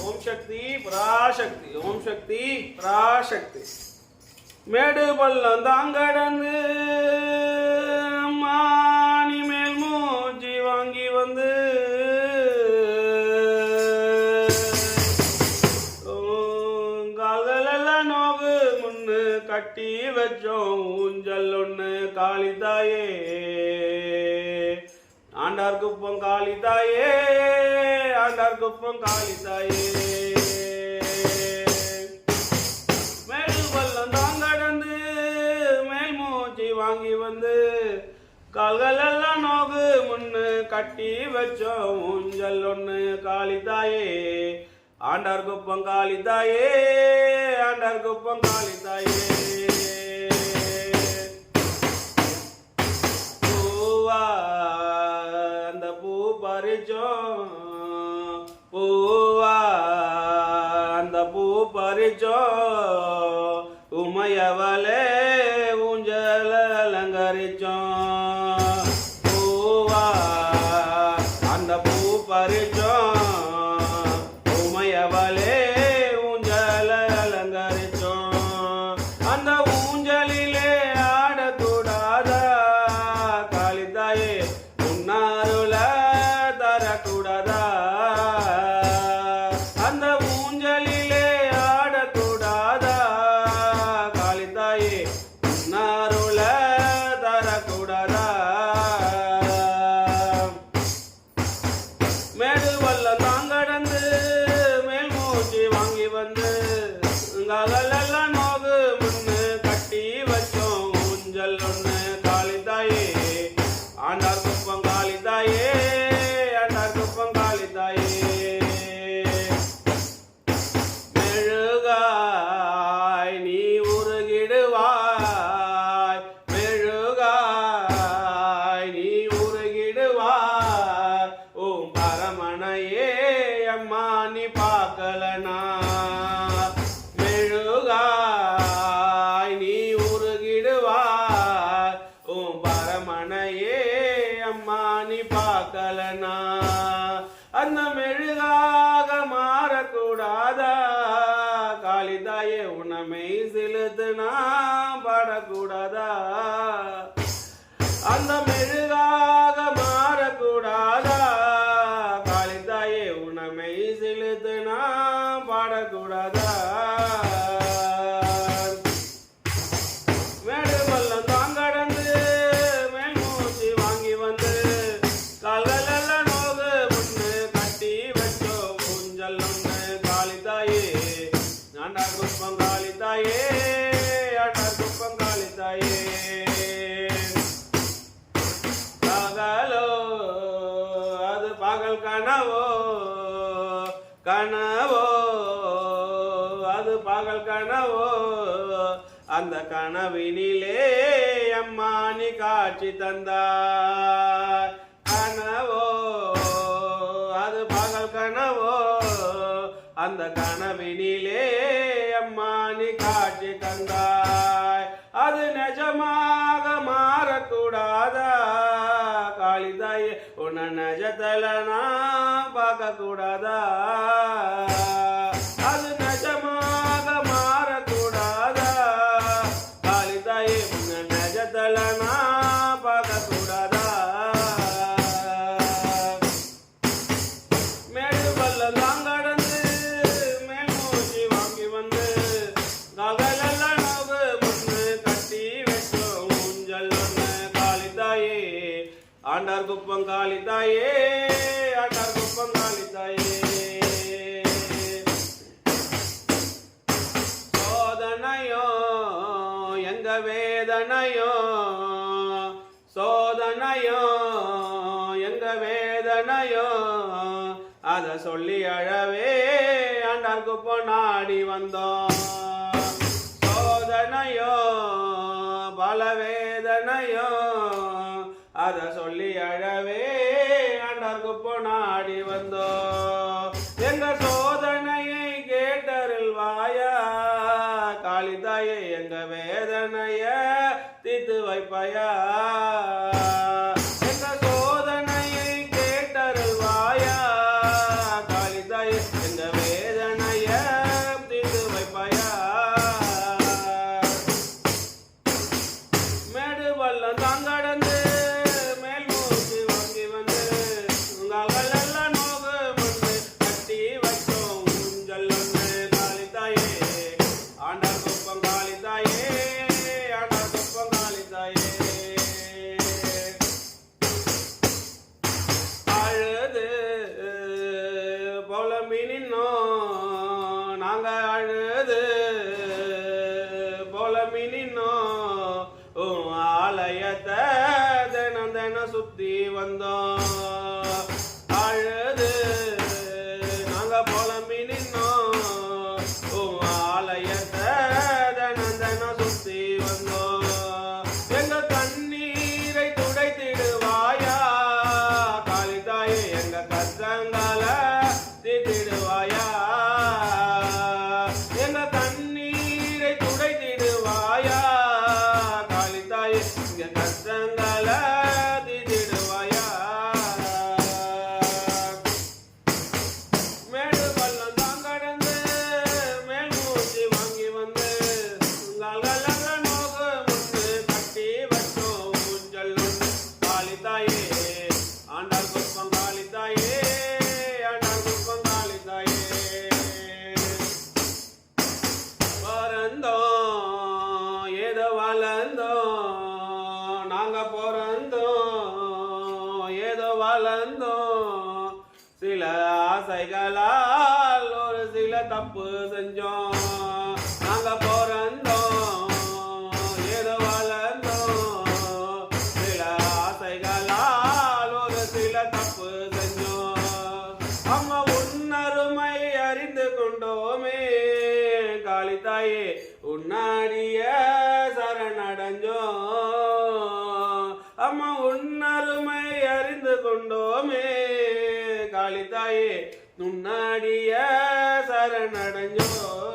ஓம் சக்தி பராசக்தி, ஓம் சக்தி பராசக்தி. மேடு பள்ளம் தாங்கடந்து மானி மேல் மூச்சி வாங்கி வந்து கால்கள் எல்லாம் நோகு முன்னு கட்டி வச்சோம் ஊஞ்சல் ஒண்ணு காளிதாயே, ஆண்டார் குப்பம் காளிதாயே, ஆண்டார் குப்பம் காளிதாயே. மேல் பள்ளம் தாங்கடந்து மேல் மூச்சி வாங்கி வந்து கால்கள் எல்லாம் நோகு முன்னு கட்டி வச்சோம் ஊஞ்சல் ஒண்ணு காளிதாயே, ஆண்டார் குப்பம் காளிதாயே, ஆண்டார் குப்பம் காளிதாயே. அந்த பூ பறிச்சோம் பூவா, அந்த பூ பறிச்சோம் உமையவளே ஊஞ்சல அலங்கரிச்சோம். பூவா அந்த பூ பறிச்சோம் உமையவளே ஊஞ்சல அலங்கரிச்சோம். அந்த ஊஞ்சலிலே ஆடக்கூடாதா காளிதாயே, உன்னாருல தரக்கூடாதா. அந்த ஊஞ்சலிலே ஆடக்கூடாதா காளிதாயே, உன்னாருல தரக்கூடாதா. மேடு பள்ளம் தாங்கடந்து மேல் மூச்சி வாங்கி வந்து காலெல்லாம் நோகு முன்னு கட்டி வச்சோம் ஊஞ்சல் ஒண்ணு காளிதாயே, ஆண்டார் குப்பம் காளிதாயே, ஆண்டார் குப்பம் காளிதாயே. மெழுகாய் நீ உருகிடுவாய், மெழுகாய் நீ உருகிடுவாய், ஓம் பரமனையே அம்மா நீ பார்க்கலனா. மெழுகாய் நீ உருகிடுவாய், ஓம் பரமனையே அம்மா நீ பார்க்கலனா. அந்த மெழுகாக மாறக்கூடாதா காளிதாயே, உணமை செலுத்துனா பாடக்கூடாதா. அந்த மெழுகாக மாறக்கூடாதா காளிதாயே, உணமை செலுத்துனா பாடக்கூடாதா. மேடு பள்ளம் தாங்கடந்து மேல் மூச்சி வாங்கி வந்து கால்கள் எல்லாம் நோகு முன்னு கட்டி வச்சோம் ஊஞ்சல் ஒண்ணு காளிதாயே, ஆண்டார் குப்பம் காளிதாயே, ஆண்டார் குப்பம் காளிதாயே. பகலோ அது பகல் கனவோ, கனவோ அது பகல் கனவோ, அந்த கனவினிலே அம்மா நீ காட்சி தந்தாய். கனவோ அது பகல் கனவோ, அந்த கனவினிலே அம்மா நீ காட்சி தந்தாய். அது நிஜமாக மாறக்கூடாதா காளிதாயே, உன்னை நிஜத்துல நான் பார்க்க கூடாதா. அது நிஜமாக மாறக்கூடாதா காளிதாயே, உன்னை நிஜத்துல நான் பார்க்க கூடாதா. மேடு பள்ளம் தாங்கடந்து மேல் மூச்சி வாங்கி வந்து கால்கள் எல்லாம் நோகு முன்னு கட்டி வச்சோம் ஊஞ்சல் ஒண்ணு காளிதாயே, ஆண்டார் குப்பம் காளிதாயே, ஆண்டார் குப்பம் காளிதாயே. சோதனையோ எங்க வேதனையோ, சோதனையோ எங்க வேதனையோ, அத சொல்லி அழவே ஆண்டார் குப்பம் நாடி வந்தோம். சோதனையோ பல வேதனையோ, அத சொல்லி அழவே ஆண்டார் குப்பம் நாடி வந்தோம். எங்க சோதனையை கேட்டருள்வாயா காளிதாயே, எங்க வேதனைய தீர்த்து வைப்பாயா. எங்க சோதனையை கேட்டருள்வாயா காளிதாயே, எங்க வேதனை புலம்பி நின்னோம் நாங்க அழுது புலம்பி நின்னோம் உன் ஆலயத்தை தினம் தினம் சுத்தி வந்தோம் அழுது நாங்க புலம்பி நின்னோம் உன் ஆலயத்தை தினம் தினம் சுத்தி வந்தோம் எங்க கண்ணீரை துடைத்திடுவாயா காளிதாயே எங்க கஷ்டங்கள தீர்த்திடுவாயா எங்க கண்ணீரை துடைத்திடுவாயா காளிதாயே எங்க கஷ்டங்கள தீர்த்திடுவாயா மேடு பள்ளம் தான் கடந்து மேல் மூச்சு வாங்கி வந்து உங்களால நோக்கு முன்னு கட்டி வச்சோம் ஊஞ்சல் ஒன்று காளிதாயே ஆண்டாள் குப்பம் காளிதாயே ஆண்டாள் குப்பம் காளிதாயே பிறந்தோம் ஏதோ வளர்ந்தோம் நாங்க பிறந்தோம் ஏதோ வளர்ந்தோம் சில ஆசைகளால் ஒரு சில தப்பு செஞ்சோம் நாங்க பிறந்தோம் ஏதோ வளர்ந்தோம் சில ஆசைகளால் ஒரு சில தப்பு செஞ்சோம் அம்மா உன்னருமை அறிந்து கொண்டோமே காளிதாயே உன்னாடிய சரணடைஞ்சோம் அம்மா உன்னருமை அறிந்து கொண்டோமே காளிதாயே உன்னாடிய சரணடைஞ்சோம்